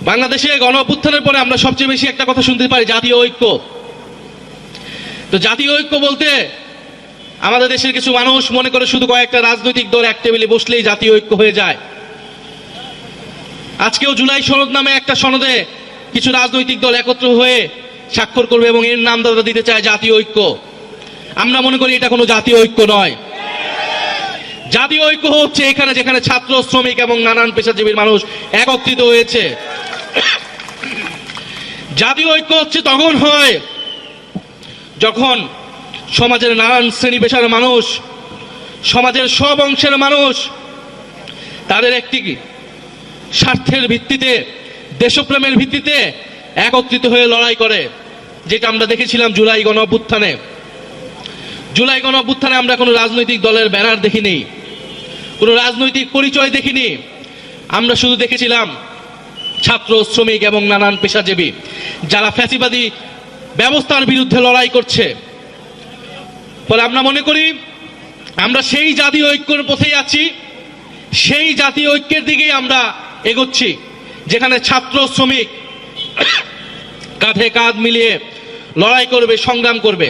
বাংলাদেশে গণ অভ্যুত্থানের পরে আমরা সবচেয়ে বেশি একটা কথা শুনতে পারি, জাতীয় ঐক্য। তো জাতীয় ঐক্য বলতে আমাদের দেশের কিছু মানুষ মনে করে শুধু কয়েকটা রাজনৈতিক দল এক টেবিলে বসলেই জাতীয় ঐক্য হয়ে যায়। আজকেও জুলাই সনদ নামে একটা সনদে কিছু রাজনৈতিক দল একত্র হয়ে স্বাক্ষর করবে এবং এর নাম দিতে চায় জাতীয় ঐক্য। আমরা মনে করি এটা কোনো জাতীয় ঐক্য নয়। জাতীয় ঐক্য হচ্ছে এখানে যেখানে ছাত্র, শ্রমিক এবং নানান পেশাজীবীর মানুষ একত্রিত হয়েছে। জাতীয় ঐক্য হচ্ছে তখন হয় যখন সমাজের নানান শ্রেণী পেশার মানুষ, সমাজের সব অংশের মানুষ তাদের একটি স্বার্থের ভিত্তিতে, দেশপ্রেমের ভিত্তিতে একত্রিত হয়ে লড়াই করে, যেটা আমরা দেখেছিলাম জুলাই গণ অভ্যুত্থানে। জুলাই গণ অভ্যুত্থানে আমরা কোনো রাজনৈতিক দলের ব্যানার দেখিনি, কোনো রাজনৈতিক পরিচয় দেখিনি। আমরা শুধু দেখেছিলাম ছাত্র, শ্রমিক এবং নানান পেশাজীবী যারা ফ্যাসিবাদী ব্যবস্থার বিরুদ্ধে লড়াই করছে। ফলে আমরা মনে করি আমরা সেই জাতীয় ঐক্যের পথেই আছি, সেই জাতীয় ঐক্যের দিকেই আমরা এগোচ্ছি, যেখানে ছাত্র, শ্রমিক কাঁধে কাঁধ মিলিয়ে লড়াই করবে, সংগ্রাম করবে।